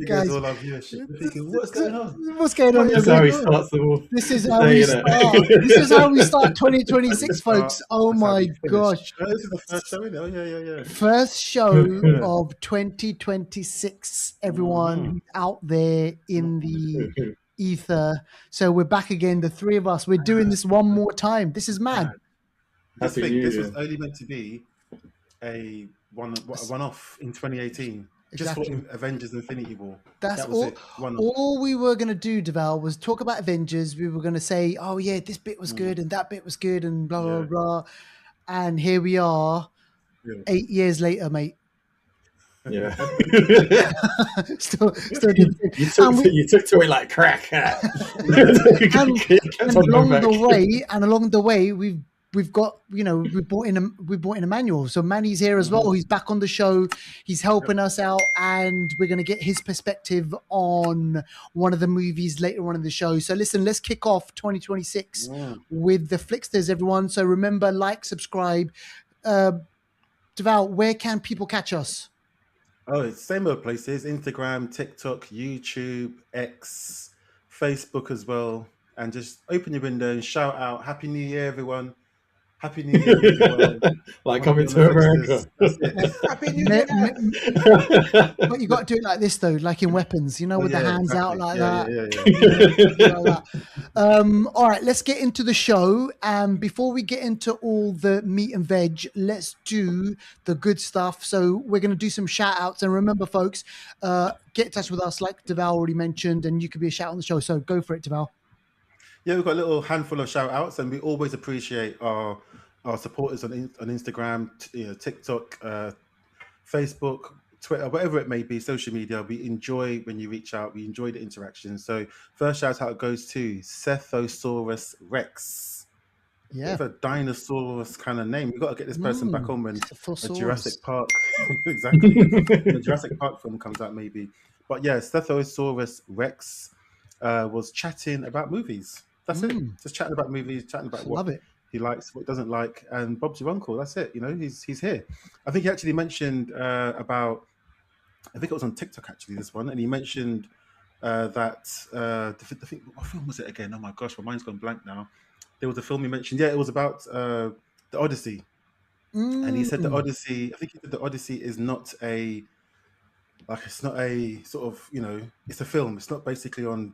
Guys, all our viewership thinking, what's going on? What's going on? That's how he starts them all. This is how we start. This is how we start 2026, folks. Oh my gosh! This is the first show, isn't it? Oh yeah. First show of 2026. Everyone out there in the ether. So we're back again, the three of us. We're doing this one more time. This is mad. This was only meant to be a one-off in 2018. Exactly. Just for Avengers Infinity War. That's that was it. All we were going to do, Deval, was talk about Avengers. We were going to say, oh, yeah, this bit was good and that bit was good and blah, blah, blah. And here we are 8 years later, mate. Yeah. still you took to it like crack. and along the way, we've got, we brought in Emmanuel. So Manny's here as well. He's back on the show. He's helping us out, and we're going to get his perspective on one of the movies later on in the show. So listen, let's kick off 2026 with the Flixters, everyone. So remember, like, subscribe. Deval, where can people catch us? Oh, it's same old places: Instagram, TikTok, YouTube, X, Facebook as well. And just open your window and shout out, Happy New Year, everyone. Happy New Year. Like coming to America. Happy New Year. But you got to do it like this, though, like in Weapons, with the hands out like that. All right, let's get into the show. Before we get into all the meat and veg, let's do the good stuff. So we're going to do some shout outs. And remember, folks, get in touch with us, like Deval already mentioned, and you could be a shout on the show. So go for it, Deval. Yeah, we've got a little handful of shout outs, and we always appreciate our supporters on Instagram, TikTok, Facebook, Twitter, whatever it may be, social media. We enjoy when you reach out. We enjoy the interaction. So first shout out goes to Cephosaurus Rex. Yeah, a dinosaurus kind of name. We've got to get this person back on when a Jurassic Park, exactly, when a Jurassic Park film comes out, maybe. But yeah, Cephosaurus Rex was chatting about movies. That's it. Just chatting about movies, chatting about what he likes, what he doesn't like, and Bob's your uncle. That's it. He's here. I think he actually mentioned about. I think it was on TikTok actually. This one, and he mentioned that what film was it again? Oh my gosh, my mind's gone blank now. There was a film he mentioned. Yeah, it was about the Odyssey, and he said the Odyssey. I think he said the Odyssey is not a. Like, it's not a sort of, it's a film. It's not basically a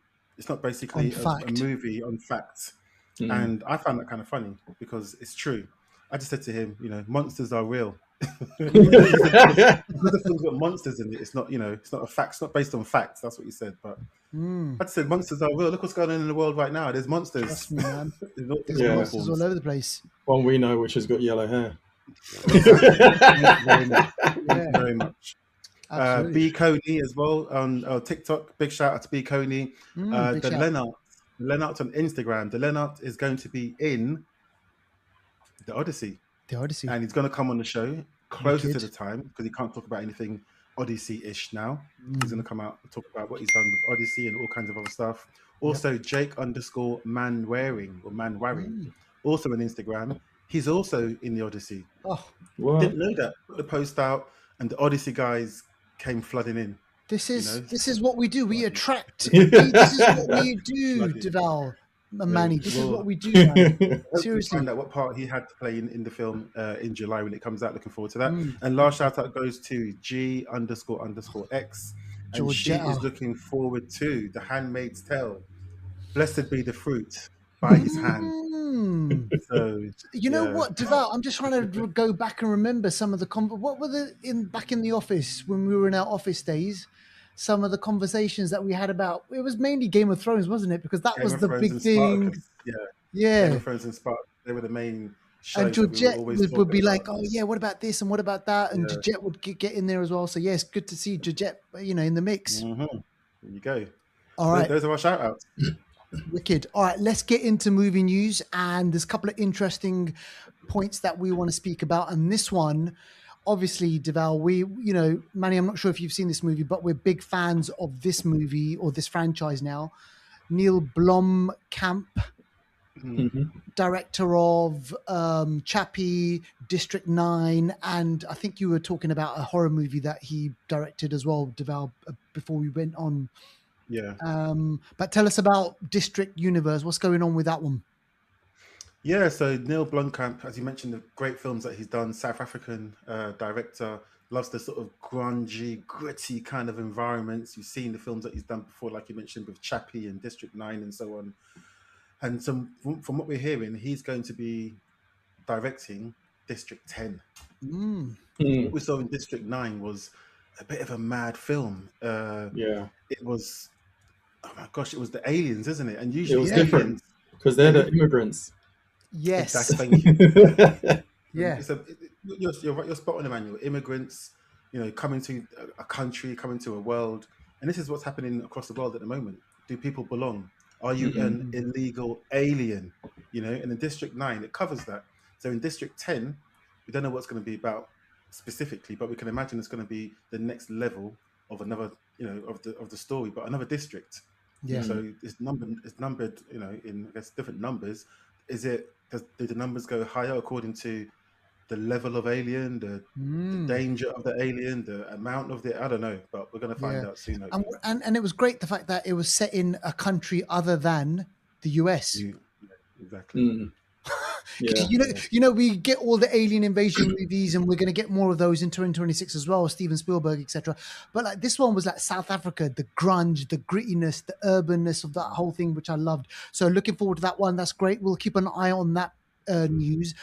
movie on facts. And I found that kind of funny because it's true. I just said to him, monsters are real. The film's got monsters in it. It's not, it's not a fact. It's not based on facts. That's what he said. But I just said monsters are real. Look what's going on in the world right now. There's monsters. Trust me, man. There's monsters all over the place. One we know which has got yellow hair. Very much. B Coney as well on TikTok. Big shout out to B Coney. Lennart on Instagram. The Lennart is going to be in the Odyssey. And he's going to come on the show closer to the time because he can't talk about anything Odyssey-ish now. He's going to come out and talk about what he's done with Odyssey and all kinds of other stuff. Also, Jake_Manwaring, also on Instagram. He's also in the Odyssey. Oh, didn't know that. Put the post out, and the Odyssey guys came flooding in. This is what we do. We attract. This is what we do, Deval and Manny. This is what we do, man. Seriously. Find out what part he had to play in the film in July when it comes out. Looking forward to that. And last shout out goes to G__X. And she is looking forward to The Handmaid's Tale. Blessed be the fruit by his hand. So what, Deval? I'm just trying to go back and remember some of the what were back in the office when we were in our office days. Some of the conversations that we had about it was mainly Game of Thrones, wasn't it? Because that was the big thing. Yeah. Game of Thrones and Spark, they were the main shows. And Georgette would be like, "Oh yeah, what about this and what about that?" And Georgette would get in there as well. So it's good to see Georgette, in the mix. There you go. All right, those are our shout outs. Wicked. All right, let's get into movie news, and there's a couple of interesting points that we want to speak about. And this one, obviously, Deval, Manny, I'm not sure if you've seen this movie, but we're big fans of this movie or this franchise now. Neil Blomkamp, director of Chappie, District 9, and I think you were talking about a horror movie that he directed as well, Deval, before we went on. Yeah. But tell us about District Universe. What's going on with that one? Yeah, so Neil Blomkamp, as you mentioned, the great films that he's done, South African director, loves the sort of grungy, gritty kind of environments. You've seen the films that he's done before, like you mentioned, with Chappie and District 9 and so on. And so from what we're hearing, he's going to be directing District 10. What we saw in District 9 was a bit of a mad film. It was, oh my gosh, it was the aliens, isn't it? And usually it was different because they're the immigrants. Yes. Exactly. Thank you. Yeah. You're right. You're spot on, Emmanuel. Immigrants, coming to a country, coming to a world, and this is what's happening across the world at the moment. Do people belong? Are you an illegal alien? And in District 9, it covers that. So in District 10, we don't know what's going to be about specifically, but we can imagine it's going to be the next level of another, of the story, but another district. Yeah. So it's numbered, in I guess different numbers. Do the numbers go higher according to the level of alien, the danger of the alien, the amount of I don't know, but we're going to find out soon. And it was great the fact that it was set in a country other than the US. Exactly. We get all the alien invasion movies, and we're going to get more of those in 2026 as well, Steven Spielberg, etc. But like this one was like South Africa, the grunge, the grittiness, the urbanness of that whole thing, which I loved. So looking forward to that one. That's great. We'll keep an eye on that news.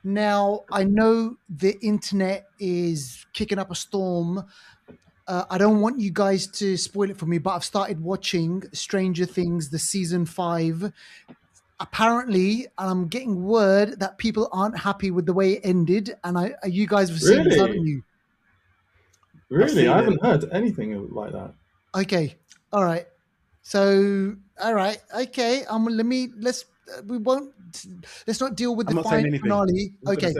Now, I know the internet is kicking up a storm. I don't want you guys to spoil it for me, but I've started watching Stranger Things, the season 5. Apparently, I'm getting word that people aren't happy with the way it ended, and you guys have seen this, haven't you? Really? I haven't heard anything like that. Okay. All right. So, all right. Okay. Let's not deal with the final finale. Okay.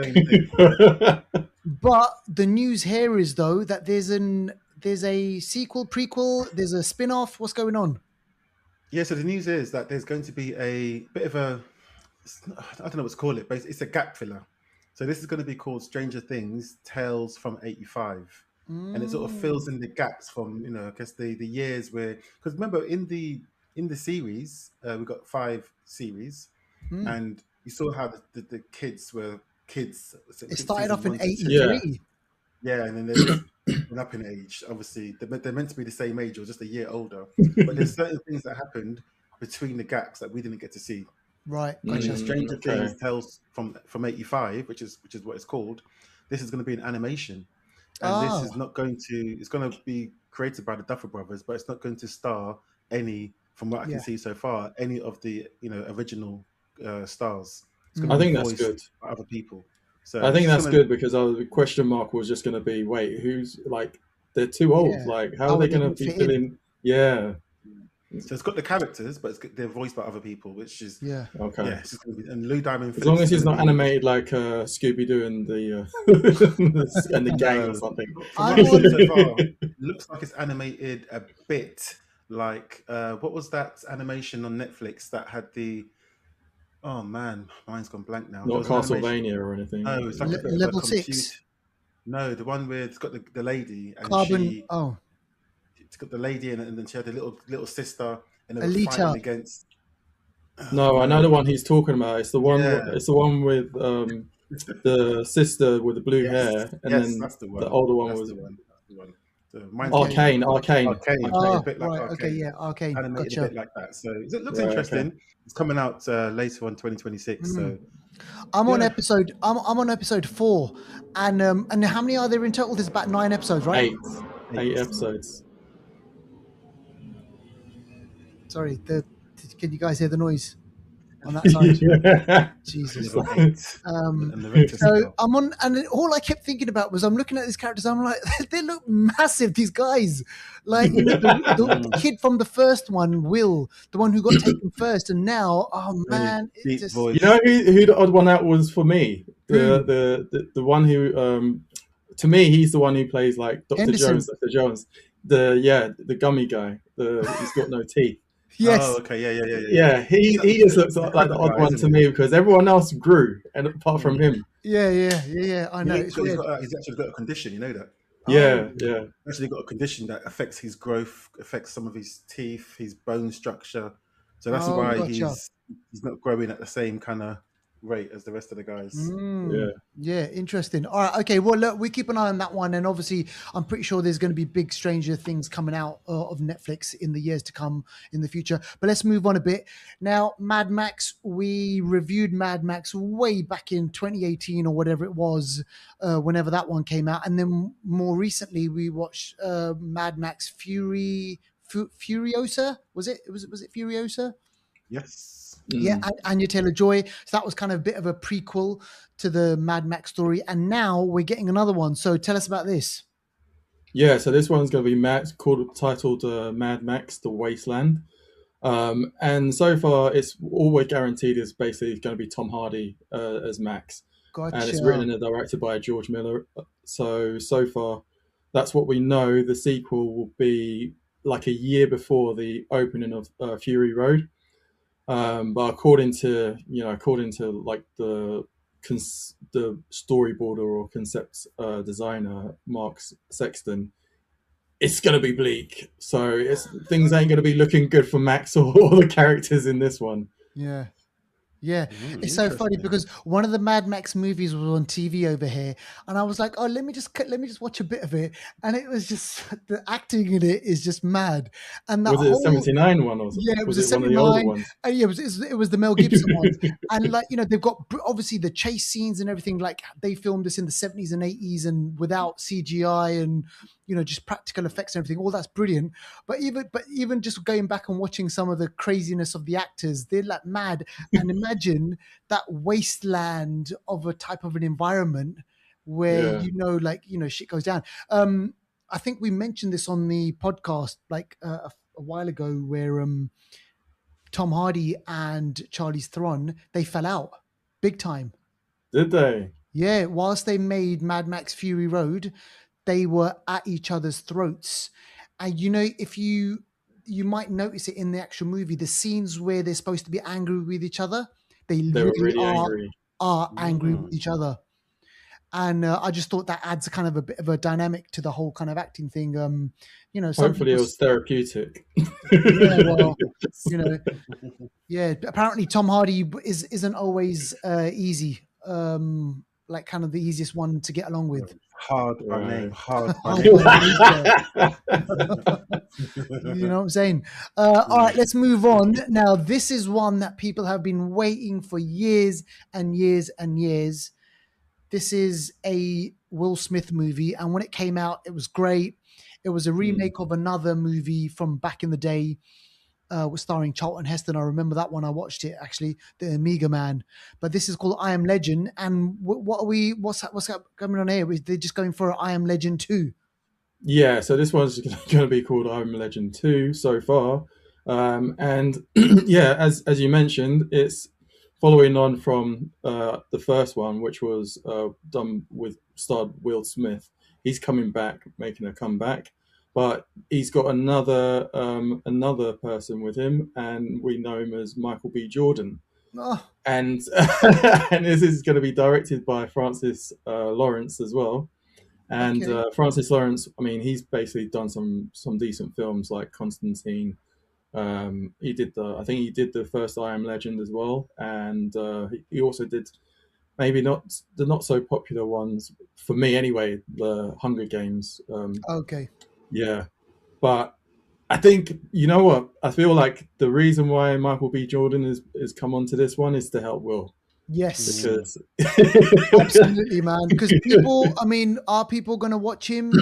But the news here is though that there's a sequel, prequel, there's a spin-off. What's going on? Yeah, so the news is that there's going to be a bit of I don't know what to call it, but it's a gap filler. So this is going to be called Stranger Things Tales from 85. And it sort of fills in the gaps from, I guess the years where, because remember in the series, we've got 5 series, and you saw how the kids were kids. It started off in 83. Yeah, and then they just went up in age. Obviously, they're meant to be the same age or just a year older. But there's certain things that happened between the gaps that we didn't get to see. Right. Gotcha. Stranger Things Tales from 85, which is what it's called. This is going to be an animation, and this is not going to. It's going to be created by the Duffer Brothers, but it's not going to star any, from what I can see so far, any of the original stars. I think that's good. By other people. So I think that's good because the question mark was just going to be, wait, who's they're too old. Yeah. Like, how are they going to be filling? Yeah. So it's got the characters, but they're voiced by other people, which is okay. Yeah, it's just gonna be, and Lou Diamond. As long as he's not animated like Scooby Doo and the and the gang or something. So far, looks like it's animated a bit like what was that animation on Netflix that had the? Oh man, mine's gone blank now. Not Castlevania or anything. No, it's like Level 6. No, the one where it's got the lady and Carbon. It's got the lady in it, and then she had a little sister, and they were Alita. fighting against. No, I know the one he's talking about. It's the one. Yeah. It's the one with the sister with the blue hair, and then that's the one. The older one was the one. Arcane. A bit like right. Arcane. Okay, yeah, Arcane. Animated a bit like that. So it looks interesting. Okay. It's coming out later on 2026. So I'm on episode 4, and how many are there in total? There's about 9 episodes, right? 8 episodes. Sorry, can you guys hear the noise on that side? Jesus. So I'm on, and all I kept thinking about was I'm looking at these characters. I'm like, they look massive. These guys, like the kid from the first one, Will, the one who got taken first, and now, oh man, it just... You know who the odd one out was for me? The one who, to me, he's the one who plays like Dr. Jones. The gummy guy. He's got no teeth. Yes. Oh, okay. Yeah, he just looks like the odd one to me because everyone else grew, and apart from him. Yeah. I know. He's actually got a condition. You know that? Yeah. He's actually got a condition that affects his growth, affects some of his teeth, his bone structure. So that's why gotcha. he's not growing at the same kind of rate as the rest of the guys. Yeah, interesting. All right, okay. Well, look, we keep an eye on that one, and obviously, I'm pretty sure there's going to be big Stranger Things coming out of Netflix in the years to come in the future. But let's move on a bit now. Mad Max. We reviewed Mad Max way back in 2018 or whatever it was, whenever that one came out, and then more recently we watched Mad Max Furiosa. Was it Furiosa? Yes. Yeah, Anya Taylor-Joy. So that was kind of a bit of a prequel to the Mad Max story, and now we're getting another one. So tell us about this. Yeah, so this one's going to be titled Mad Max: The Wasteland, and so far it's all we're guaranteed is basically going to be Tom Hardy as Max, Gotcha. And it's written and directed by George Miller. So far, that's what we know. The sequel will be like a year before the opening of Fury Road. But according to like the storyboarder or concept designer Mark Sexton, it's gonna be bleak. So things ain't gonna be looking good for Max or the characters in this one. Yeah, it's so funny because one of the Mad Max movies was on TV over here, and I was like, "Oh, let me just watch a bit of it," and it was just the acting in it is just mad. And that was it a 79 one or something? Yeah, it was a 79. One of the older ones? Yeah, it was the Mel Gibson one, and like they've got obviously the chase scenes and everything. Like they filmed this in the 70s and 80s and without CGI and just practical effects and everything. All that's brilliant. But even just going back and watching some of the craziness of the actors, they're like mad. And imagine that wasteland of a type of an environment where shit goes down. I think we mentioned this on the podcast like a while ago, where Tom Hardy and Charlize Theron, they fell out big time. Did they? Yeah, whilst they made Mad Max Fury Road, they were at each other's throats. And if you might notice it in the actual movie, the scenes where they're supposed to be angry with each other, they really are angry with each other. And I just thought that adds a kind of a bit of a dynamic to the whole kind of acting thing. Hopefully it was therapeutic. Yeah, apparently Tom Hardy isn't always easy. Like kind of the easiest one to get along with. Hard by name. You know what I'm saying? All right, let's move on. Now, this is one that people have been waiting for years and years and years. This is a Will Smith movie, and when it came out, it was great. It was a remake of another movie from back in the day, starring Charlton Heston. I remember that one. I watched it actually, The Amiga Man. But this is called I Am Legend. And what's coming on here? They're just going for I Am Legend 2. Yeah, so this one's going to be called I Am Legend 2 so far. And yeah, as you mentioned, it's following on from the first one, which was starred Will Smith. He's coming back, making a comeback. But he's got another person with him, and we know him as Michael B. Jordan. Oh. And and this is going to be directed by Francis Lawrence as well. And Francis Lawrence, I mean, he's basically done some decent films like Constantine. He did the first I Am Legend as well, and he also did maybe not the not so popular ones for me anyway, the Hunger Games. Yeah, but I think, you know what? I feel like the reason why Michael B. Jordan is come onto this one is to help Will. Yes. Because absolutely, man. Because are people going to watch him?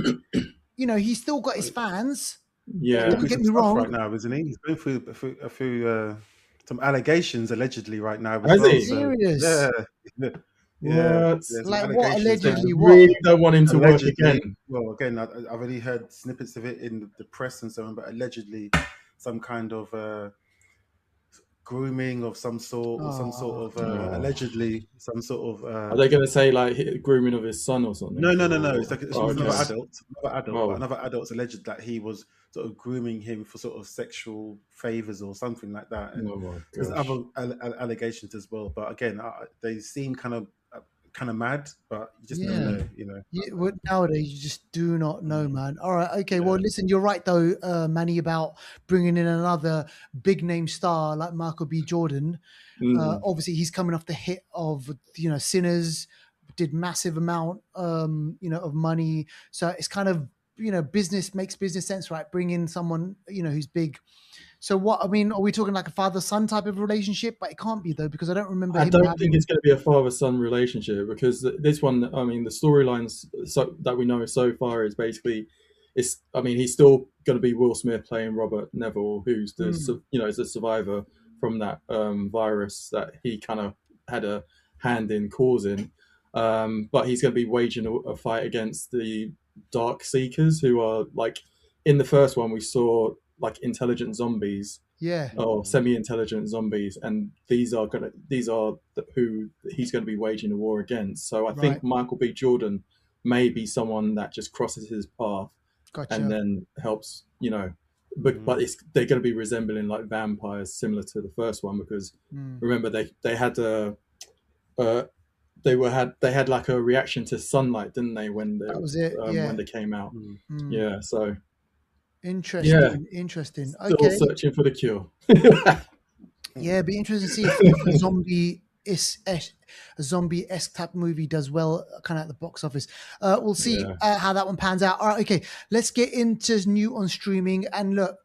He's still got his fans. Yeah. Don't get me wrong. Right now, isn't he? He's going through a few some allegations allegedly right now. Is he? Serious? Yeah. Like what allegedly? I really don't want him to work again. Well, again, I've already heard snippets of it in the press and so on, but allegedly some kind of grooming of some sort, or some sort of allegedly some sort of. Are they going to say like grooming of his son or something? No. It's like another adult. But another adult's alleged that he was sort of grooming him for sort of sexual favors or something like that. And Oh my there's gosh. other allegations as well. But again, they seem kind of mad, but you just never know, you know. Yeah, nowadays you just do not know, man. All right, okay. Well, listen, you're right though, Manny, about bringing in another big name star like Michael B. Jordan. Obviously, he's coming off the hit of Sinners, did massive amount of money. So it's kind of business makes business sense, right? Bring in someone who's big. So what, I mean, are we talking like a father-son type of relationship? But it can't be though, because I don't remember. I don't think it's going to be a father-son relationship, because this one, I mean, the storylines that we know so far is basically, he's still going to be Will Smith playing Robert Neville, who's the is the survivor from that virus that he kind of had a hand in causing. But he's going to be waging a fight against the Dark Seekers, who are like, in the first one we saw like intelligent zombies, or semi-intelligent zombies, and these are who he's going to be waging a war against. So I think Michael B. Jordan may be someone that just crosses his path and then helps, but they're going to be resembling like vampires, similar to the first one, because remember they had they had like a reaction to sunlight, didn't they, when that was it, when they came out. So interesting. Still okay, searching for the cure. It'd be interesting to see if a zombie-esque type movie does well kind of at the box office. We'll see how that one pans out. All right, okay, let's get into new on streaming. And look,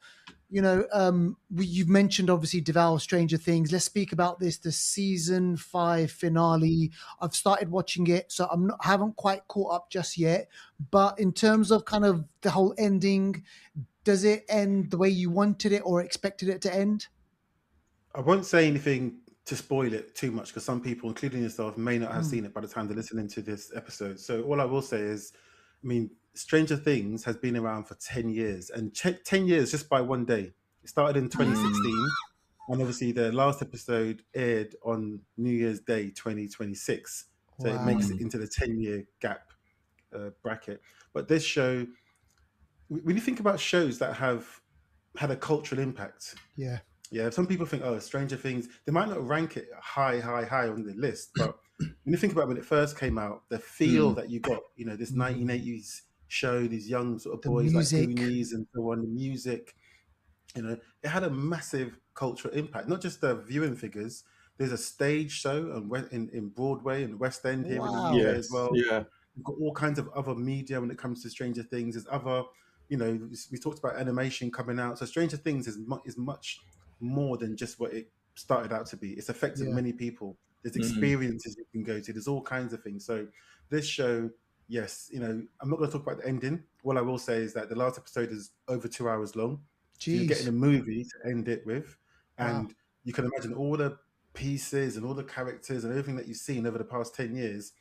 you've mentioned obviously Devour Stranger Things. Let's speak about this, the season 5 finale. I've started watching it, so haven't quite caught up just yet. But in terms of kind of the whole ending, does it end the way you wanted it or expected it to end? I won't say anything to spoil it too much, because some people, including yourself, may not have seen it by the time they're listening to this episode. So all I will say is, I mean, Stranger Things has been around for 10 years, and 10 years just by one day. It started in 2016, and obviously the last episode aired on New Year's Day 2026. So it makes it into the 10-year gap bracket. But this show, when you think about shows that have had a cultural impact, some people think, Stranger Things, they might not rank it high on the list, but when you think about when it first came out, the feel that you got, this 1980s show, these young sort of boys like Goonies and so on, the music, it had a massive cultural impact, not just the viewing figures. There's a stage show in Broadway and West End here in the UK as well. We've got all kinds of other media when it comes to Stranger Things. There's other, we talked about animation coming out. So Stranger Things is much more than just what it started out to be. It's affected many people. There's experiences you can go to. There's all kinds of things. So this show, yes, I'm not going to talk about the ending. What I will say is that the last episode is over 2 hours long. So you're getting a movie to end it with. And you can imagine all the pieces and all the characters and everything that you've seen over the past 10 years.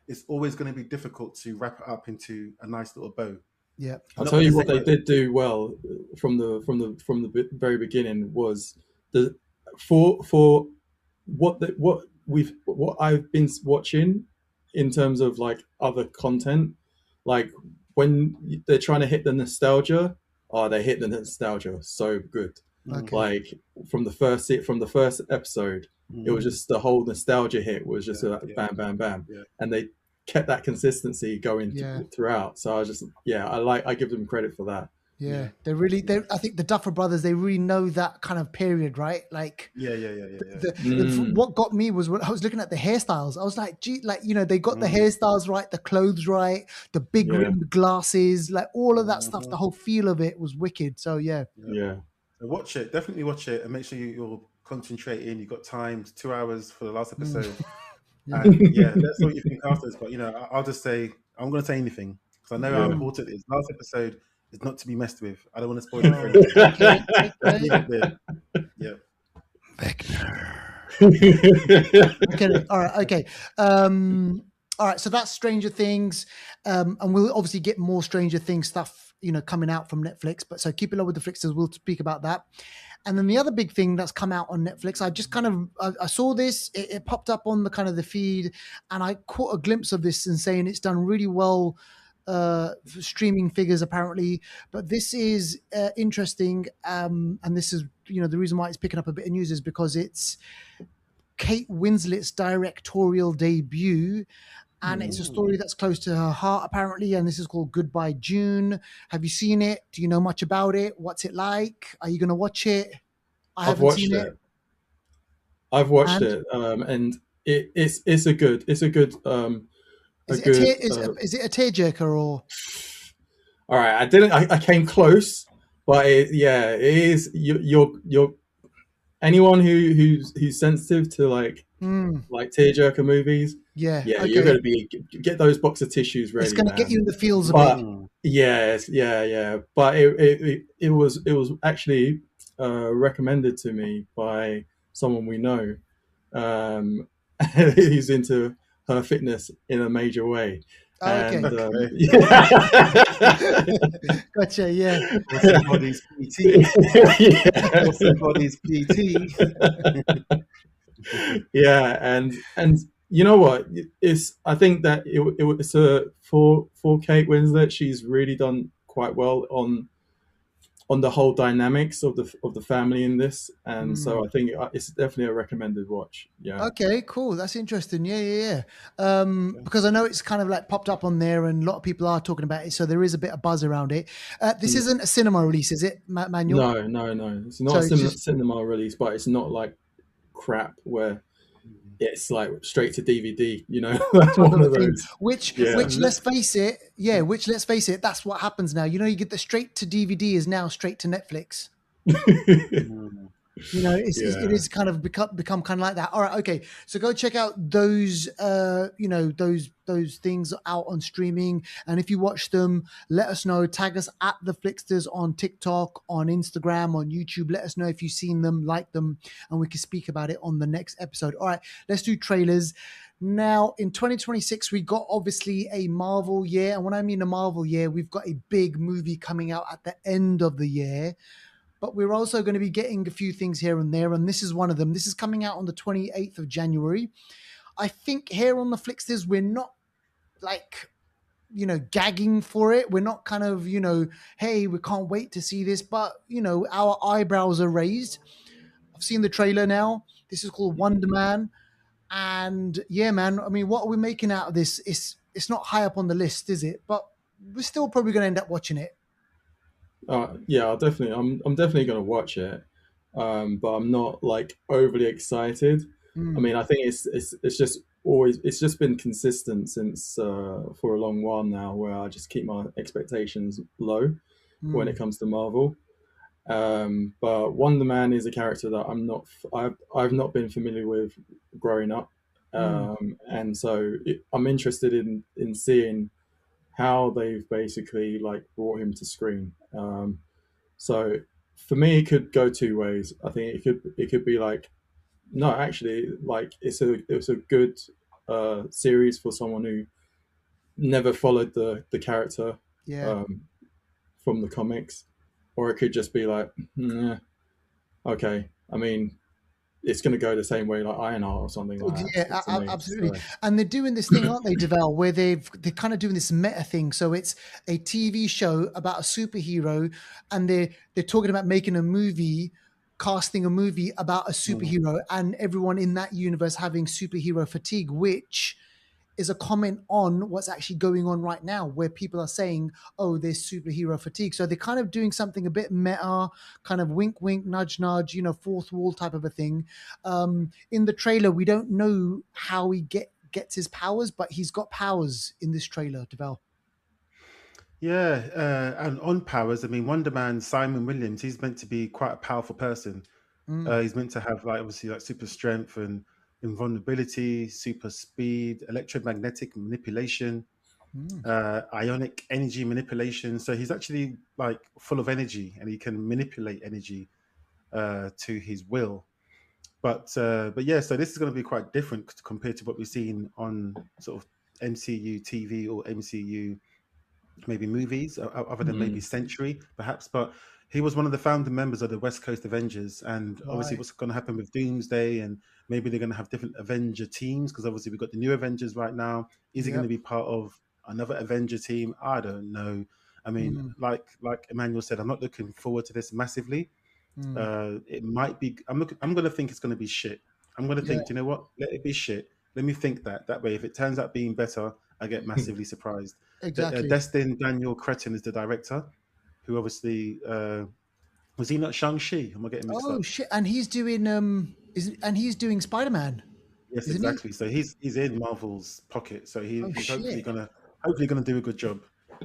It's always going to be difficult to wrap it up into a nice little bow. Yeah, I'll tell you what they did do well from the very beginning was for what I've been watching in terms of like other content, like when they're trying to hit the nostalgia, they hit the nostalgia so good. Like from the first episode, it was just the whole nostalgia hit was just bam, bam, bam, and they kept that consistency going throughout. So I was just I give them credit for that. I think the Duffer Brothers, they really know that kind of period, right? Like what got me was when I was looking at the hairstyles. I was like, gee, like, they got the hairstyles right, the clothes right, the big rimmed glasses, like all of that stuff. The whole feel of it was wicked. So So watch it, definitely watch it, and make sure you're concentrating. You've got time, 2 hours for the last episode. And let's see what you think afterwards. But I'll just say, I'm going to say anything because I know how important it is. Last episode is not to be messed with. I don't want to spoil it for anyone. Okay. All right. Okay. All right. So that's Stranger Things, and we'll obviously get more Stranger Things stuff, coming out from Netflix. But so keep it low with the Flixters. We'll speak about that. And then the other big thing that's come out on Netflix, I just I saw this, it popped up on the kind of the feed, and I caught a glimpse of this and saying it's done really well streaming figures apparently, but this is interesting, and this is the reason why it's picking up a bit of news is because it's Kate Winslet's directorial debut, and it's a story that's close to her heart apparently, and this is called Goodbye June. Have you seen it? Do you know much about it? What's it like? Are you going to watch it? I've watched it. I've watched it, and it's a good is it a tearjerker or? All right, I came close, but it is. You're anyone who's sensitive to like tearjerker movies. Yeah, okay. You're going to get those box of tissues ready. It's going to get you in the feels a bit. Yeah. But it was actually recommended to me by someone we know, who's into her fitness in a major way. Okay. Gotcha. Yeah. What's the body's PT? What's the body's PT? Yeah, and you know what? I think that it's for Kate Winslet. She's really done quite well on the whole dynamics of the family in this, and so I think it's definitely a recommended watch. Yeah. Okay, cool. That's interesting. Yeah. Because I know it's kind of like popped up on there, and a lot of people are talking about it, so there is a bit of buzz around it. This isn't a cinema release, is it, Manuel? No. It's not a cinema release, but it's not like crap where it's like straight to DVD, one of those. Which let's face it, that's what happens now. You get the straight to DVD is now straight to Netflix. It is kind of become kind of like that. All right, okay. So go check out those those things out on streaming, and if you watch them, let us know. Tag us at the Flixters on TikTok, on Instagram, on YouTube. Let us know if you've seen them, like them, and we can speak about it on the next episode. All right, let's do trailers. Now, in 2026, we got obviously a Marvel year, and when I mean a Marvel year, we've got a big movie coming out at the end of the year. But we're also going to be getting a few things here and there, and this is one of them. This is coming out on the 28th of January. I think here on the Flixters, we're not like, gagging for it. We're not kind of, hey, we can't wait to see this, but, our eyebrows are raised. I've seen the trailer now. This is called Wonder Man. And yeah, man, I mean, what are we making out of this? It's not high up on the list, is it? But we're still probably going to end up watching it. Yeah, I'm definitely going to watch it, but I'm not like overly excited. I mean, I think it's just been consistent since for a long while now, where I just keep my expectations low when it comes to Marvel. But Wonder Man is a character that I've not been familiar with growing up, and so I'm interested in seeing how they've basically like brought him to screen. So for me, it could go two ways. I think it could be like, no, actually, like it's a good series for someone who never followed the character from the comics, or it could just be like, okay. I mean, it's going to go the same way like Ironheart or something like that. Yeah, absolutely. So. And they're doing this thing, aren't they, Deval, where they're kind of doing this meta thing. So it's a TV show about a superhero, and they're talking about making a movie, casting a movie about a superhero, and everyone in that universe having superhero fatigue, which is a comment on what's actually going on right now, where people are saying, oh, there's superhero fatigue. So they're kind of doing something a bit meta, kind of wink, wink, nudge, nudge, fourth wall type of a thing. In the trailer, we don't know how he gets his powers, but he's got powers in this trailer, Deval. Yeah, and on powers, I mean, Wonder Man, Simon Williams, he's meant to be quite a powerful person. He's meant to have obviously super strength and invulnerability, super speed, electromagnetic manipulation, ionic energy manipulation. So he's actually like full of energy, and he can manipulate energy to his will. But yeah, so this is going to be quite different compared to what we've seen on sort of MCU TV or MCU maybe movies, other than maybe Century perhaps. But he was one of the founding members of the West Coast Avengers, and obviously what's going to happen with Doomsday, and maybe they're going to have different Avenger teams, because obviously we've got the new Avengers right now. Is he going to be part of another Avenger team. I don't know. I mean, like Emmanuel said, I'm not looking forward to this massively. It might be. I'm going to think it's going to be shit. I'm going to think, you know what? Let it be shit. Let me think that way. If it turns out being better, I get massively surprised. Exactly. Destin Daniel Cretton is the director, who obviously was he not Shang-Chi? Am I getting mixed up? Oh shit! And he's doing he's doing Spider-Man. Yes, exactly. So he's in Marvel's pocket. So he's hopefully gonna do a good job.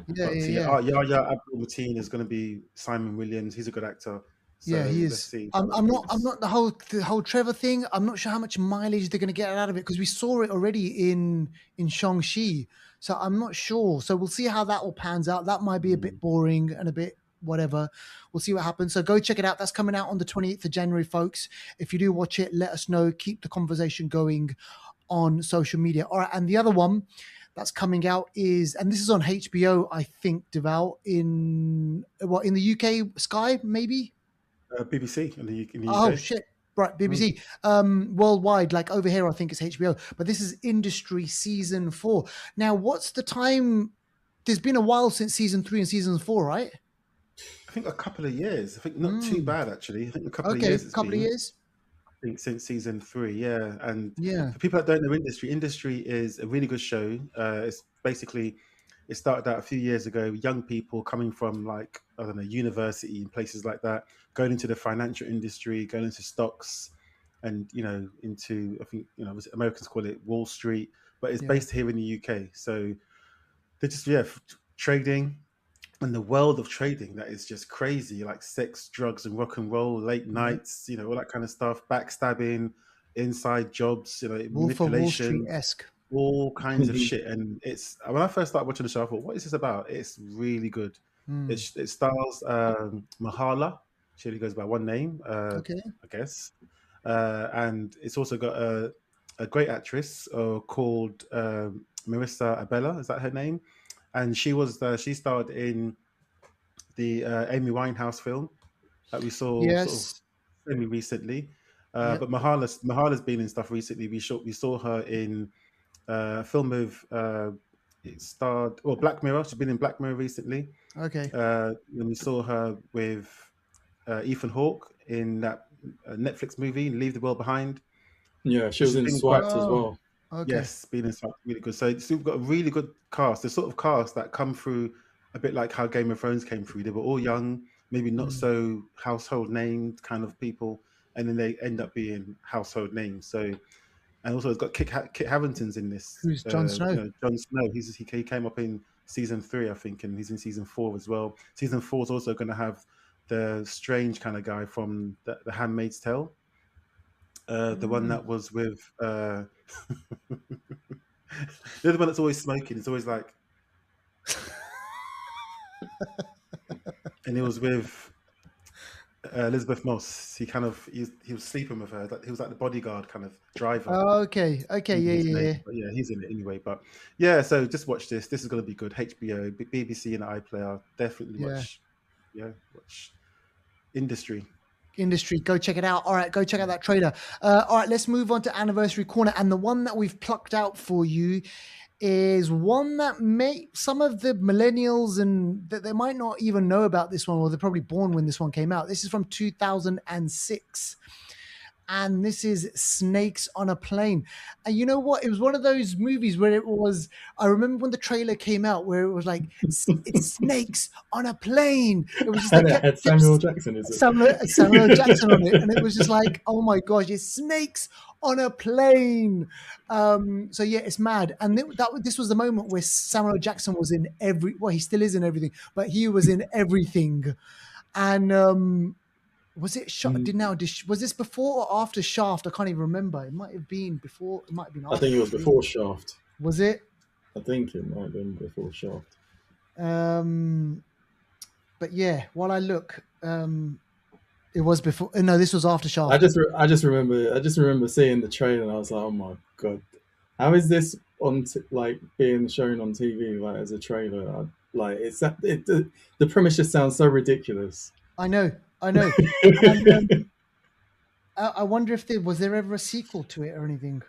Yeah. Abdul Mateen is gonna be Simon Williams. He's a good actor. So he is. Let's see. I'm not the whole Trevor thing. I'm not sure how much mileage they're going to get out of it because we saw it already in Shang-Chi. So I'm not sure. So we'll see how that all pans out. That might be a bit boring and a bit whatever. We'll see what happens. So go check it out. That's coming out on the 28th of January, folks. If you do watch it, let us know. Keep the conversation going on social media. All right, and the other one that's coming out is, and this is on HBO, I think, Deval, in the UK, Sky, maybe? BBC in the UK. Oh shit! Right, BBC. Worldwide, like over here, I think it's HBO. But this is Industry season 4. Now, what's the time? There's been a while since season 3 and season 4, right? I think a couple of years. I think not too bad actually. I think a couple of years. Of years. I think since season 3, yeah. And for people that don't know Industry is a really good show. It's basically. It started out a few years ago, young people coming from like, I don't know, university and places like that, going into the financial industry, going into stocks and, into, I think, Americans call it Wall Street, but it's based here in the UK. So they're just, trading and the world of trading that is just crazy, like sex, drugs and rock and roll, late nights, all that kind of stuff, backstabbing, inside jobs, manipulation. Wolf of Wall Street-esque. All kinds of shit, and it's when I first started watching the show, I thought, "What is this about?" It's really good. It stars Mahala. She only goes by one name, I guess, and it's also got a great actress called Marissa Abella. Is that her name? And she starred in the Amy Winehouse film that we saw sort of semi recently. But Mahala's been in stuff recently. We saw her in a film with it starred Black Mirror. She's been in Black Mirror recently. And we saw her with Ethan Hawke in that Netflix movie Leave the World Behind. Yeah, she was in Swiped as well. Yes, been in Swiped, really good. So we've got a really good cast. The sort of cast that come through a bit like how Game of Thrones came through. They were all young, maybe not so household named kind of people, and then they end up being household names. So. And also, it's got Kit Harington's in this. Who's Jon Snow? Jon Snow. He came up in season 3, I think, and he's in season 4 as well. Season 4 is also going to have the strange kind of guy from the Handmaid's Tale. The one that was with the other one that's always smoking. It's always like, and it was with Elizabeth Moss. He was sleeping with her. He was like the bodyguard kind of driver. Oh, okay, yeah. But yeah, he's in it anyway. But yeah, so just watch this. This is going to be good. HBO, BBC, and iPlayer. Definitely watch. Yeah, watch Industry. Go check it out. All right, go check out that trailer. All right, let's move on to Anniversary Corner. And the one that we've plucked out for you is one that some of the millennials and that they might not even know about this one, or they're probably born when this one came out. This is from 2006. And this is Snakes on a Plane. And you know what? It was one of those movies where I remember when the trailer came out where it was like, it's snakes on a plane. It was just like Samuel Jackson, is it? Samuel Jackson on it. And it was just like, oh my gosh, it's snakes on a plane. So yeah, it's mad. And this was the moment where Samuel Jackson was in he still is in everything, but he was in everything. And was it was this before or after Shaft? I can't even remember. It might have been before. It might have been after. I think it was before Shaft. Was it? I think it might have been before Shaft. But yeah, while I look, it was before. No, this was after Shaft. I just remember seeing the trailer and I was like, oh my god, how is this on being shown on TV as a trailer? The premise just sounds so ridiculous. I know. And, I wonder if was there ever a sequel to it or anything?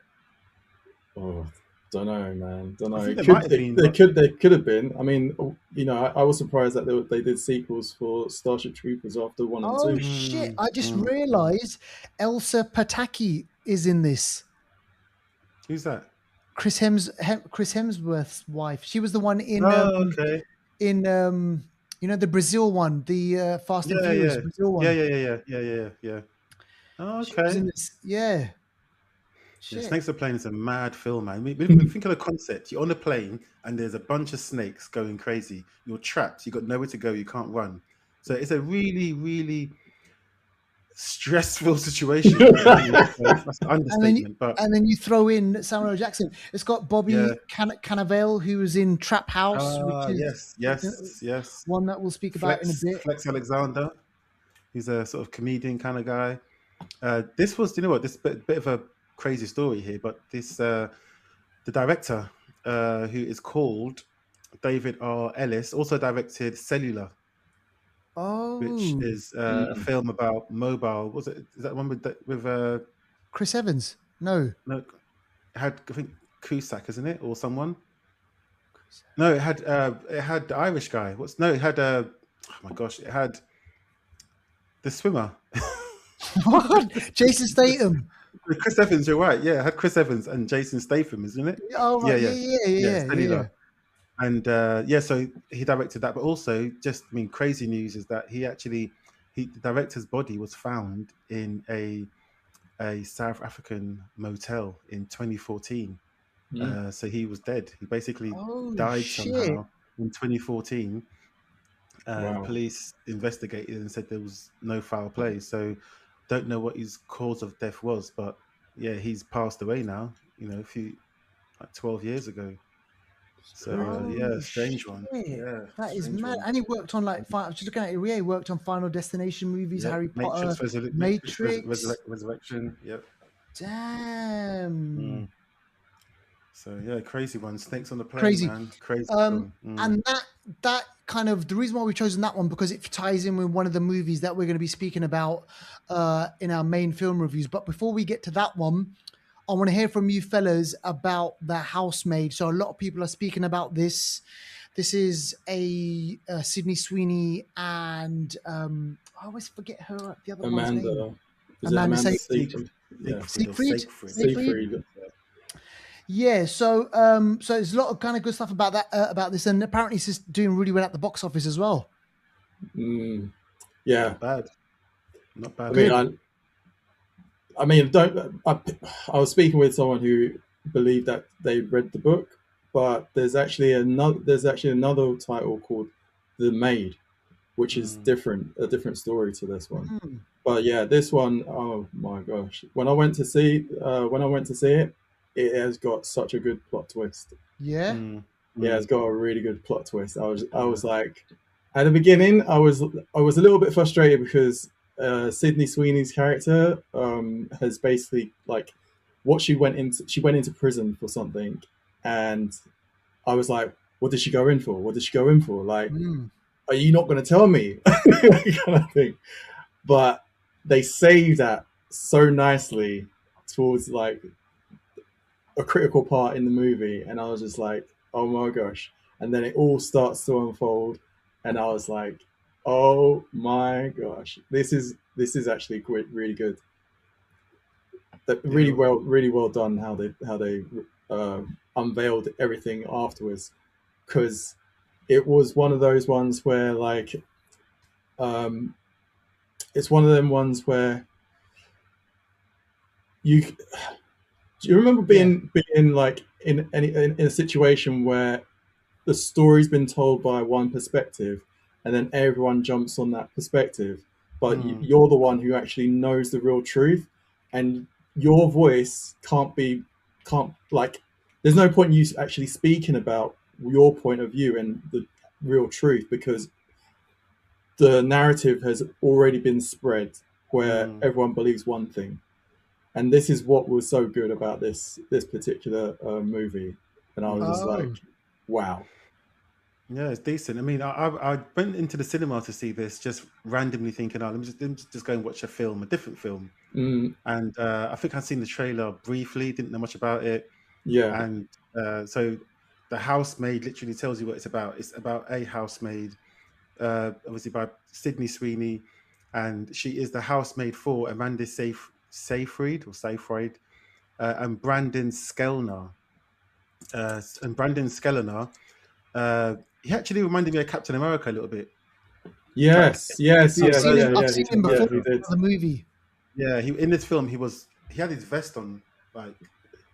Oh, Don't know, man. Don't know. I think there might have been. They could have been. I mean, you know, I was surprised that they did sequels for Starship Troopers after 1 and 2. Oh shit! I just realised Elsa Pataki is in this. Who's that? Chris Hemsworth's wife. She was the one in okay. in you know, the Brazil one, the Fast and Furious Brazil one. Yeah. Oh, okay. Yeah. Snakes on a Plane is a mad film, man. Think of the concept. You're on a plane and there's a bunch of snakes going crazy. You're trapped. You've got nowhere to go. You can't run. So it's a really, really stressful situation. That's an understatement. And then you throw in Samuel L. Jackson. It's got Bobby Cannavale, who was in Trap House, which is yes, one that we'll speak about in a bit. Flex Alexander, he's a sort of comedian kind of guy. This was, you know what, this bit of a crazy story here, but this the director, who is called David R. Ellis, also directed Cellular. Which is a film about mobile. Was it? Is that one with Chris Evans? No. It had, I think, Cusack, isn't it, or someone? No, it had the Irish guy. It had oh my gosh, it had the swimmer. What? Jason Statham. Chris Evans, you're right. Yeah, it had Chris Evans and Jason Statham, isn't it? Oh right, yeah. And so he directed that, but also crazy news is that the director's body was found in a South African motel in 2014. So he was dead. He basically died somehow in 2014. Police investigated and said there was no foul play. So don't know what his cause of death was, but yeah, he's passed away now. You know, 12 years ago. So strange one. Yeah, that is mad. And he worked on just looking at it. He worked on Final Destination movies, Harry Potter, Matrix, Resurrection. Yep. Damn. So yeah, crazy one. Snakes on the Plane, crazy. Man. Crazy. And that kind of, the reason why we've chosen that one, because it ties in with one of the movies that we're going to be speaking about in our main film reviews. But before we get to that one, I want to hear from you fellas about The Housemaid. So a lot of people are speaking about this. This is a Sydney Sweeney and I always forget her, the other one's name. Amanda Seyfried. Seyfried. Yeah, so there's a lot of kind of good stuff about that about this, and apparently it's just doing really well at the box office as well. Yeah, not bad. I was speaking with someone who believed that they read the book, but there's actually another title called The Maid, which is a different story to this one. But yeah, this one, oh my gosh! When I went to see it, it has got such a good plot twist. Yeah, yeah, it's got a really good plot twist. I was like, at the beginning, I was a little bit frustrated because Sydney Sweeney's character has basically she went into prison for something, and I was like, what did she go in for? Like, are you not going to tell me? kind of thing. But they saved that so nicely towards like a critical part in the movie, and I was just like, oh my gosh. And then it all starts to unfold, and I was like, oh my gosh, this is actually really good. Really well done how they unveiled everything afterwards, because it was one of those ones where it's one of them ones where do you remember being like in a situation where the story's been told by one perspective, and then everyone jumps on that perspective, but you're the one who actually knows the real truth, and your voice there's no point in you actually speaking about your point of view and the real truth, because the narrative has already been spread where everyone believes one thing. And this is what was so good about this particular movie. And I was just like, wow. Yeah, it's decent. I mean, I went into the cinema to see this just randomly thinking, let me just go and watch a different film. And I think I'd seen the trailer briefly, didn't know much about it. Yeah. And so the Housemaid literally tells you what it's about. It's about a housemaid, obviously by Sydney Sweeney, and she is the housemaid for Amanda Seyfried, and Brandon Skellner. He actually reminded me of Captain America a little bit. Yes, I've seen him before the movie. Yeah, in this film he had his vest on, like,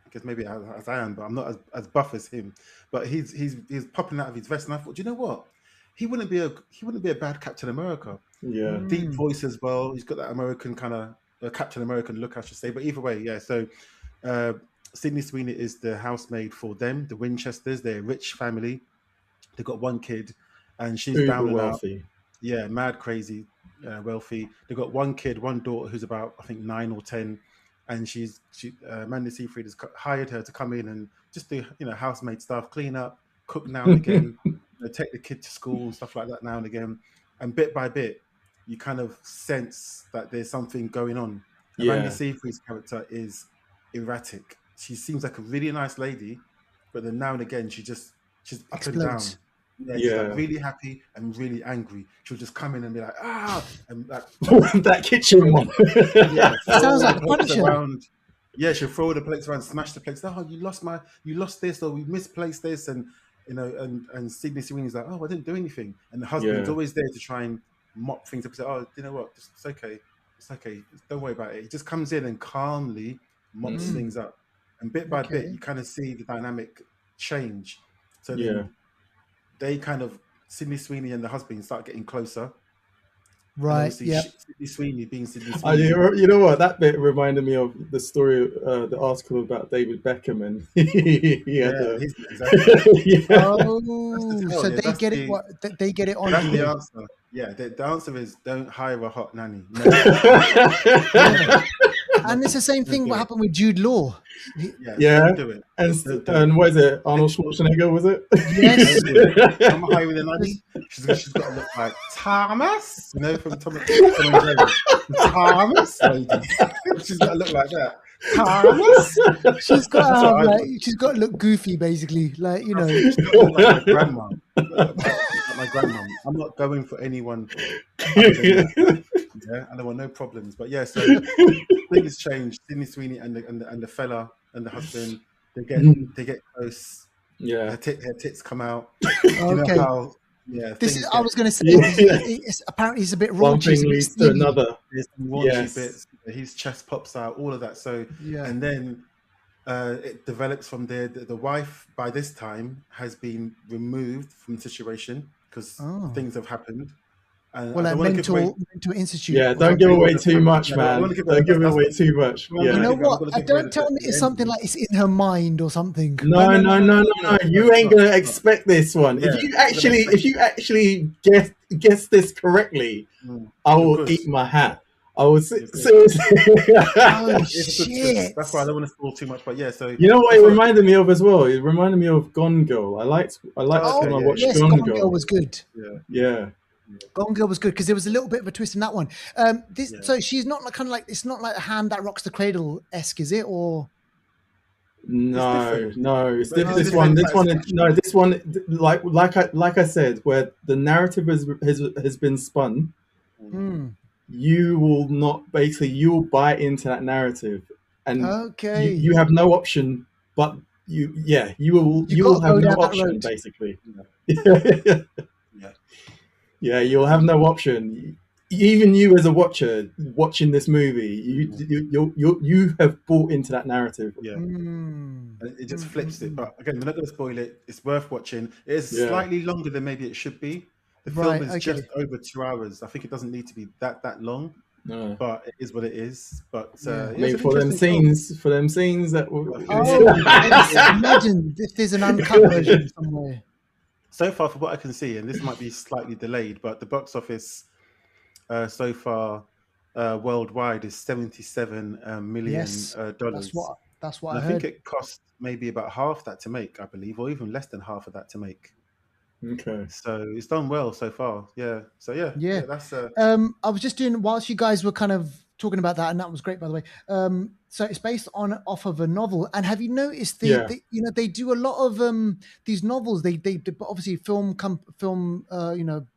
because maybe as I am, but I'm not as buff as him. But he's popping out of his vest, and I thought, you know what? He wouldn't be a bad Captain America. Yeah, deep voice as well. He's got that American kind of Captain American look, I should say. But either way, yeah. So Sydney Sweeney is the housemaid for them, the Winchesters. They're a rich family. They've got one kid, and she's uber down and wealthy. out. Yeah, mad crazy, wealthy. They've got one kid, one daughter who's about, I think, 9 or 10, and Amanda Seyfried has hired her to come in and just do housemaid stuff, clean up, cook now and again, take the kid to school and stuff like that now and again. And bit by bit, you kind of sense that there's something going on. Amanda Seyfried's character is erratic. She seems like a really nice lady, but then now and again she's up and down. Yeah, she's like really happy and really angry. She'll just come in and be like, and like that kitchen one. Sounds like Punisher. Around. Yeah, she'll throw the plates around, smash the plates. Oh, you lost this, or we misplaced this, and and Sydney Sweeney's like, oh, I didn't do anything, and the husband's always there to try and mop things up. Say, oh, you know what? It's okay. Don't worry about it. He just comes in and calmly mops things up, and bit by bit, you kind of see the dynamic change. So then they kind of, Sydney Sweeney and the husband start getting closer. Right. Yeah. Sydney Sweeney being Sydney Sweeney. You know what? That bit reminded me of the story, the article about David Beckham, and exactly. So they get it. They get it on. That's the answer. Yeah. The answer is don't hire a hot nanny. No. And it's the same thing. What happened with Jude Law? Don't do it. And what is it? Arnold Schwarzenegger, was it? Yes. I'm hiring a nanny. She's got to look like Thomas, from Tom and Jerry. Thomas. She's got to look like that. Thomas. She's got to look goofy, basically, like She's got to look like my grandma. My grandma. I'm not going for anyone. Yeah, I don't want no problems. But yeah, so things change. Sydney Sweeney and the fella and the husband, they get close. Yeah, her tits come out. Okay. I was going to say, apparently he's a bit raunchy. One thing leads to another. There's some raunchy bits. His chest pops out, all of that. So and then it develops from there. The wife by this time has been removed from the situation because things have happened. And well, mental institute. Yeah, don't give away too much, man. Don't give away too much. You know what? Don't tell me it's something like it's in her mind or something. No. You ain't gonna expect this one. If you actually guess this correctly, I will eat my hat. I was seriously. Oh shit! That's why I don't want to spoil too much. But yeah, so you know what it reminded me of as well. It reminded me of Gone Girl. I liked when I watched Gone Girl. Gone Girl was good. Yeah. Gone Girl was good because there was a little bit of a twist in that one. So she's not like it's not like a hand that rocks the cradle esque, is it? Or no, it's this one. Like I said, where the narrative has been spun. You will you will buy into that narrative, and you have no option. But you will have no option basically. Yeah, you'll have no option. Even you as a watcher watching this movie, you have bought into that narrative. Yeah, it just flips it. But again, we're not going to spoil it. It's worth watching. It is slightly longer than maybe it should be. The film is just over 2 hours. I think it doesn't need to be that long. No. But it is what it is. But for them scenes that. Imagine if there's an uncut version somewhere. So far, for what I can see, and this might be slightly delayed, but the box office so far worldwide is $77 million. That's what I heard. I think it cost maybe about half that to make, I believe, or even less than half of that to make. Okay. So it's done well so far. Yeah. So yeah. That's. I was just doing whilst you guys were kind of talking about that, and that was great, by the way. So it's based off of a novel. And have you noticed they they do a lot of these novels? They obviously film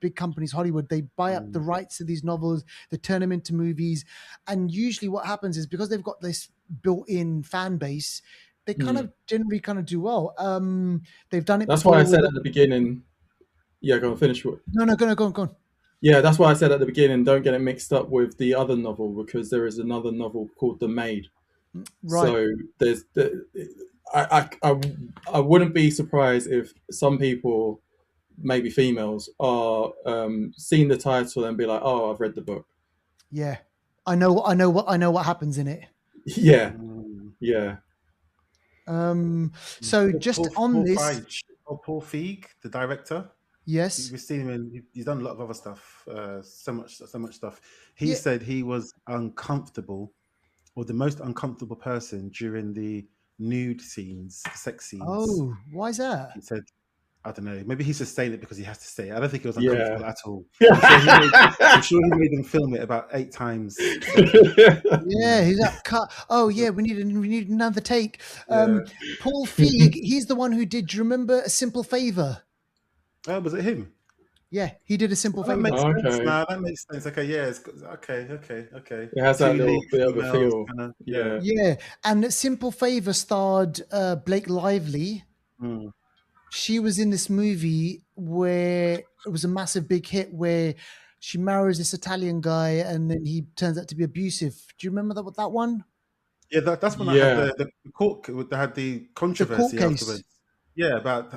big companies, Hollywood, they buy up the rights to these novels, they turn them into movies, and usually what happens is because they've got this built-in fan base, they kind of generally do well. They've done it. That's why I said at the beginning. Yeah, go on, finish. No, go on. Yeah, that's why I said at the beginning, don't get it mixed up with the other novel, because there is another novel called The Maid. Right. So there's I wouldn't be surprised if some people, maybe females, are seeing the title and be like, "Oh, I've read the book." Yeah, I know what happens in it. Yeah. So just on this, Paul Feig, the director. Yes, we've seen him. He's done a lot of other stuff. So much stuff. He said he was uncomfortable, or the most uncomfortable person during the nude scenes, the sex scenes. Oh, why is that? He said, I don't know. Maybe he's just saying it because he has to say it. I don't think it was uncomfortable at all. I'm sure he made them film it about 8 times. Yeah, he's like, cut. Oh yeah, we need another take. Paul Feig, he's the one who did. Do you remember A Simple Favor? Oh, was it him? Yeah, he did A Simple Favor. That makes sense. No, that makes sense. Okay, yeah, okay. It has that little bit of a feel. Yeah, and Simple Favor starred Blake Lively. She was in this movie where it was a massive big hit where she marries this Italian guy and then he turns out to be abusive. Do you remember that one? Yeah, that's when I had the court. They had the controversy afterwards. Yeah, about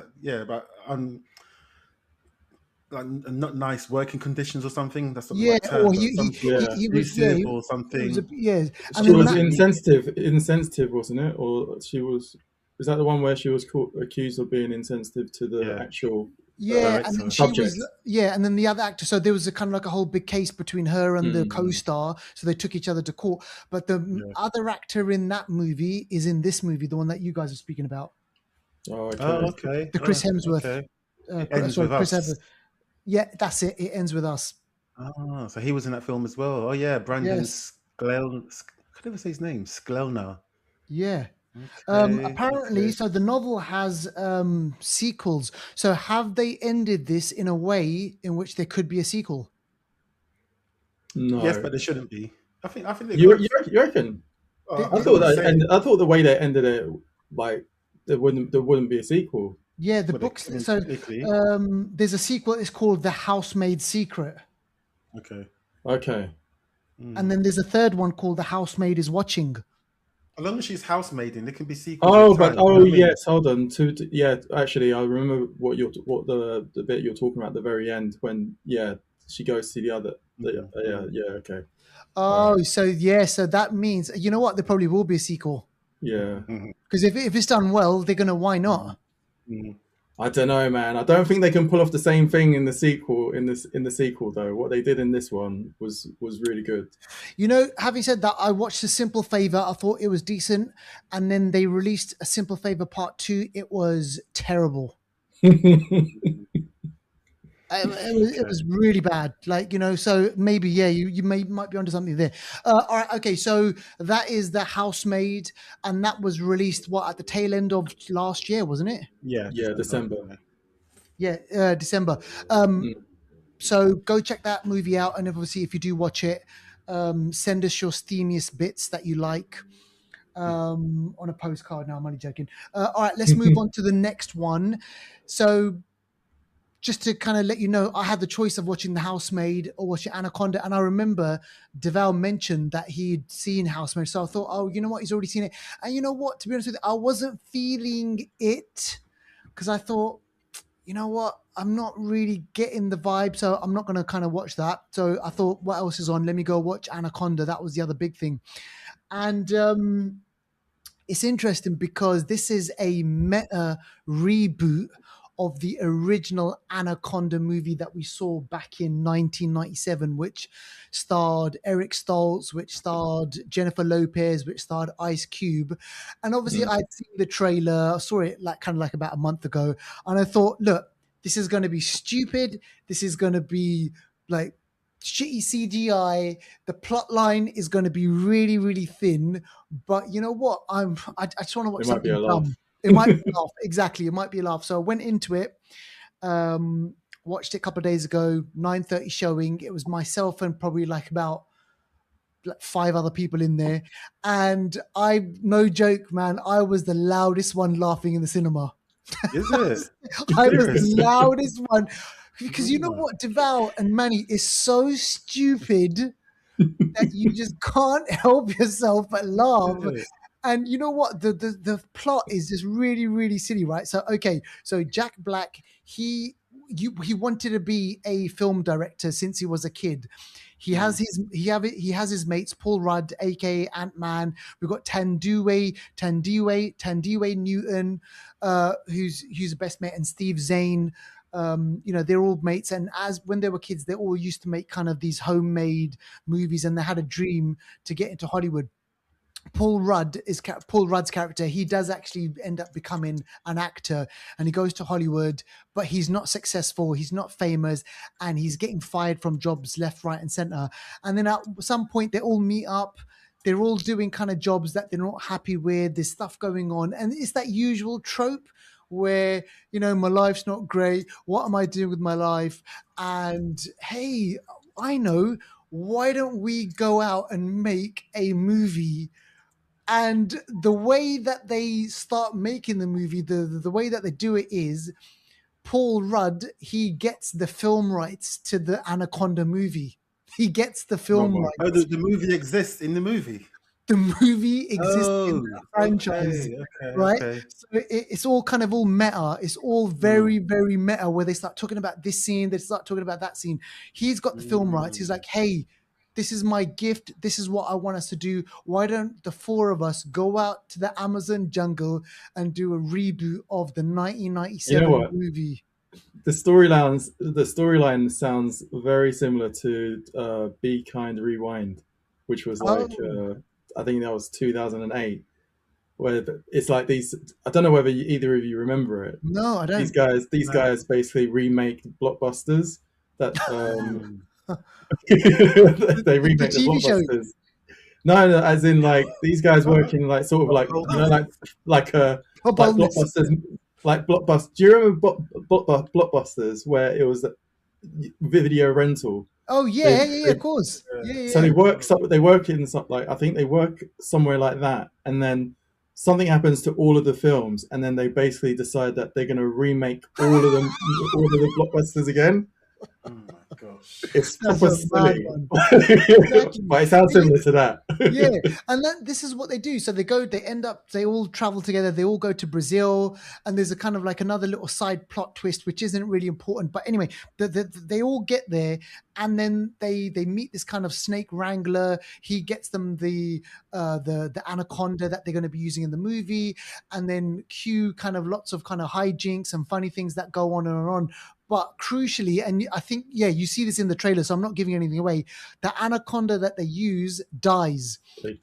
like not nice working conditions or something. That's something like or he was or something. She was insensitive, wasn't it? Or she was. Is that the one where she was accused of being insensitive to the actual? And then she was. And then the other actor. So there was a kind of like a whole big case between her and the co-star. So they took each other to court. But the other actor in that movie is in this movie, the one that you guys are speaking about. Oh, okay. The Chris Hemsworth. Okay. Chris Hemsworth. Yeah, that's it. It ends with us. Oh, so he was in that film as well. Oh yeah, Brandon Sklel. I could never say his name. Sklelna. Yeah. Apparently, so the novel has sequels. So have they ended this in a way in which there could be a sequel? No. Yes, but there shouldn't be. I think they you reckon? I thought the way they ended it, like there wouldn't be a sequel. Yeah, the books. So there's a sequel. It's called The Housemaid Secret. Okay. And then there's a third one called The Housemaid is Watching. As long as she's housemaiding, there can be sequels. Yes, hold on. Actually, I remember what the bit you're talking about at the very end when she goes to the other. Okay. Oh, so that means you know what? There probably will be a sequel. Yeah. Because if it's done well, they're gonna. Why not? I don't know, man. I don't think they can pull off the same thing in the sequel. In the sequel, though, what they did in this one was really good. You know, having said that, I watched A Simple Favor. I thought it was decent, and then they released A Simple Favor Part 2. It was terrible. It was really bad. Like, you know, so maybe you might be onto something there. All right, okay. So that is The Housemaid, and that was released at the tail end of last year, wasn't it? Yeah, December. Yeah, December. So go check that movie out, and obviously, if you do watch it, send us your steamiest bits that you like on a postcard. No, I'm only joking. All right, let's move on to the next one. So, just to kind of let you know, I had the choice of watching The Housemaid or watching Anaconda. And I remember Deval mentioned that he'd seen Housemaid. So I thought, oh, you know what? He's already seen it. And you know what? To be honest with you, I wasn't feeling it because I thought, you know what? I'm not really getting the vibe. So I'm not going to kind of watch that. So I thought, what else is on? Let me go watch Anaconda. That was the other big thing. And it's interesting because this is a meta reboot of the original Anaconda movie that we saw back in 1997, which starred Eric Stoltz, which starred Jennifer Lopez, which starred Ice Cube. And obviously I'd seen the trailer, I saw it like about a month ago. And I thought, look, this is going to be stupid. This is going to be like shitty CGI. The plot line is going to be really, really thin. But you know what? I just want to watch something dumb. It might be a laugh. Exactly. It might be a laugh. So I went into it, watched it a couple of days ago, 9:30 showing. It was myself and probably like about 5 other people in there. And no joke, man, I was the loudest one laughing in the cinema. Is it? I was the loudest one. Because you know what? Deval and Manny is so stupid that you just can't help yourself but laugh. Yeah. And you know what? The plot is just really, really silly, right? So, okay. So Jack Black, he wanted to be a film director since he was a kid. He has his mates, Paul Rudd, aka Ant-Man. We've got Tandiwe Newton, who's the best mate, and Steve Zane. They're all mates, and as when they were kids, they all used to make kind of these homemade movies, and they had a dream to get into Hollywood. Paul Rudd's character, he does actually end up becoming an actor, and he goes to Hollywood, but he's not successful, he's not famous, and he's getting fired from jobs left, right, and center. And then at some point they all meet up. They're all doing kind of jobs that they're not happy with. There's stuff going on, and it's that usual trope where, my life's not great. What am I doing with my life? And hey, I know, why don't we go out and make a movie? And the way that they start making the movie, the way that they do it is Paul Rudd, he gets the film rights to the Anaconda movie. He gets the film rights. Oh, the movie exists in the movie. The movie exists in the franchise, right? Okay. So it's all kind of all meta. It's all very, very meta, where they start talking about this scene, they start talking about that scene. He's got the film rights. He's like, hey, this is my gift. This is what I want us to do. Why don't the 4 of us go out to the Amazon jungle and do a reboot of the 1997 movie? The storyline sounds very similar to Be Kind Rewind, which was like I think that was 2008, where it's like these. I don't know whether either of you remember it. No, I don't. These guys basically remake blockbusters that. They remake the blockbusters. No, as in like these guys working like sort of like like blockbusters, like Blockbusters. Do you remember Blockbusters, where it was video rental? Oh yeah, of course. Yeah. So they work in some, like, I think they work somewhere like that, and then something happens to all of the films, and then they basically decide that they're going to remake all of them, all of the blockbusters again. Oh my gosh, it's proper silly. But it sounds similar to that. Yeah, and this is what they do. So they all travel together, they all go to Brazil, and there's a kind of like another little side plot twist which isn't really important, but anyway, they all get there, and then they meet this kind of snake wrangler. He gets them the anaconda that they're going to be using in the movie, and then cue kind of lots of kind of hijinks and funny things that go on and on. But crucially, and I think, you see this in the trailer, so I'm not giving anything away, the anaconda that they basically,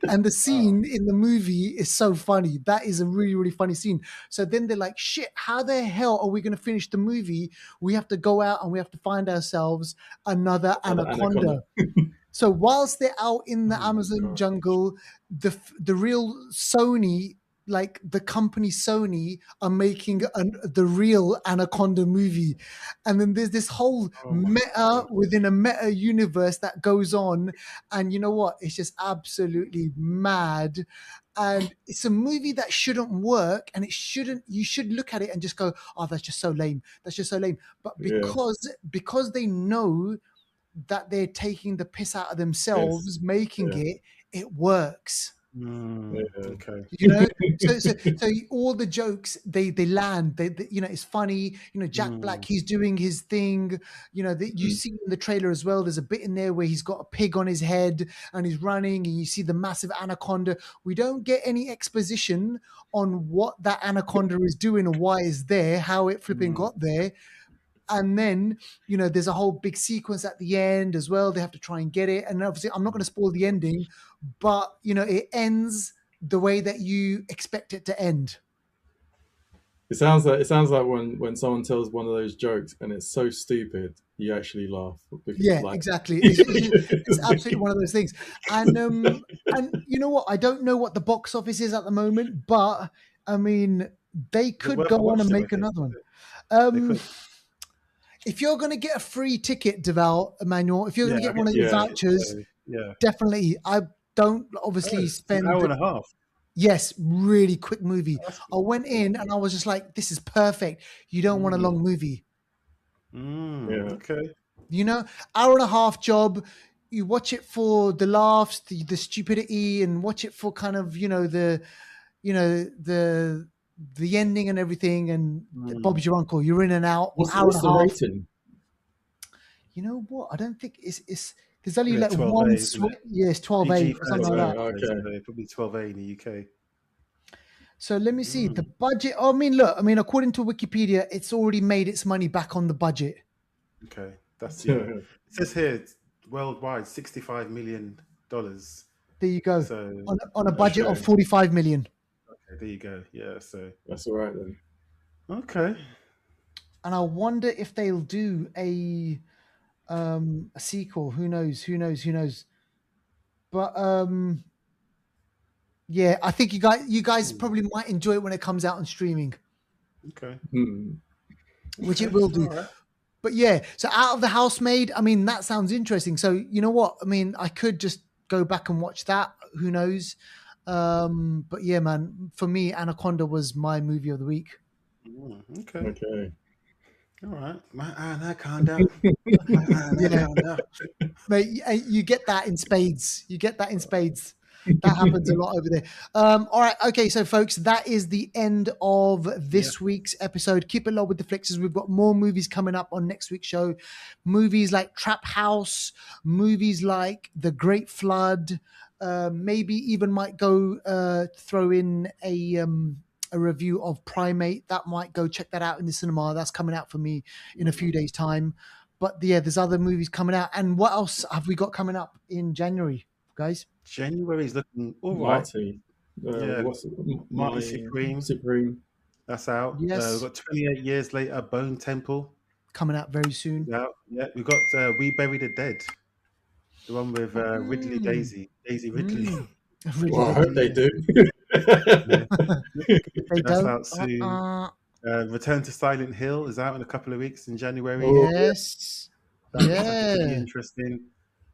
and the scene in the movie is so funny. That is a really, really funny scene. So then they're like, shit, how the hell are we going to finish the movie? We have to go out and we have to find ourselves another anaconda. So whilst they're out in the Amazon jungle, the real Sony, like the company Sony, are making the real Anaconda movie. And then there's this whole meta within a meta universe that goes on. And you know what? It's just absolutely mad. And it's a movie that shouldn't work, and you should look at it and just go, oh, that's just so lame. That's just so lame. But because they know that they're taking the piss out of themselves, making it works. Okay. So all the jokes they land. They it's funny. Jack Black, he's doing his thing. You see in the trailer as well. There's a bit in there where he's got a pig on his head and he's running, and you see the massive anaconda. We don't get any exposition on what that anaconda is doing or why it's there, how it flipping got there. And then, there's a whole big sequence at the end as well. They have to try and get it. And obviously, I'm not going to spoil the ending, but, it ends the way that you expect it to end. It sounds like when someone tells one of those jokes and it's so stupid, you actually laugh. Yeah, exactly. It's absolutely one of those things. And you know what? I don't know what the box office is at the moment, but I mean, they could go on and make another one. If you're going to get a free ticket, Emmanuel, if you're going to get one of your vouchers, definitely. I don't obviously spend an hour and a half. Yes, really quick movie. I went in and I was just like, this is perfect. You don't want a long movie. Okay. You know, hour and a half job. You watch it for the laughs, the stupidity, and watch it for kind of, the ending and everything. And Bob's your uncle. You're in and out. What's the rating? You know what? I don't think it's there's only like one. It's 12A or something like that. Okay, probably 12A in the UK. So let me see the budget. I mean, look. I mean, according to Wikipedia, it's already made its money back on the budget. Okay, that's it says here worldwide $65 million. There you go. So on a budget of 45 million. Okay, there you go. Yeah, so that's all right then. Okay. And I wonder if they'll do a sequel. Who knows? But yeah, I think you guys probably might enjoy it when it comes out on streaming. Okay. Which it will do. Right. But yeah, so Out of the Housemaid, I mean, that sounds interesting. So you know what? I mean, I could just go back and watch that. Who knows? But yeah, man, for me, Anaconda was my movie of the week. Okay. All right. My Anaconda. My Anaconda. Mate, you get that in spades. That happens a lot over there. All right. Okay. So, folks, that is the end of this week's episode. Keep it low with the Flixters. We've got more movies coming up on next week's show. Movies like Trap House, movies like The Great Flood. Maybe even might go throw in a review of Primate. That might go check that out in the cinema. That's coming out for me in a few days' time. But yeah, there's other movies coming out. And what else have we got coming up in January, guys? January's looking all right. Marty Supreme. That's out. Yes. We've got 28 Years Later, Bone Temple. Coming out very soon. Yeah, we've got We Bury the Dead. The one with Ridley Daisy Ridley. Well, I hope they do. That's out soon. Return to Silent Hill is out in a couple of weeks in January. Yes. That's pretty interesting.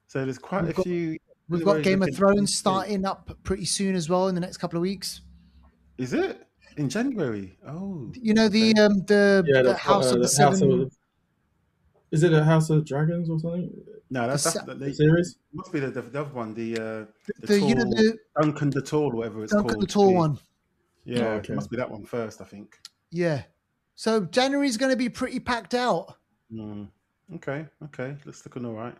So there's quite a few. We've got Game of Thrones starting up pretty soon as well in the next couple of weeks. Is it in January? Oh, you know the House of the Seven. Is it a House of Dragons or something? No, that's the series. Must be the other one. The tall, Duncan the Tall, whatever it's Duncan called. The Tall one. Yeah, it must be that one first, I think. Yeah. So January's going to be pretty packed out. Okay. It's looking all right.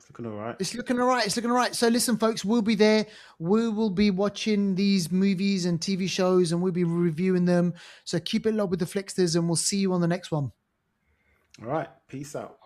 It's looking all right. So listen, folks, we'll be there. We will be watching these movies and TV shows, and we'll be reviewing them. So keep it low with the Flixters, and we'll see you on the next one. All right. Peace out.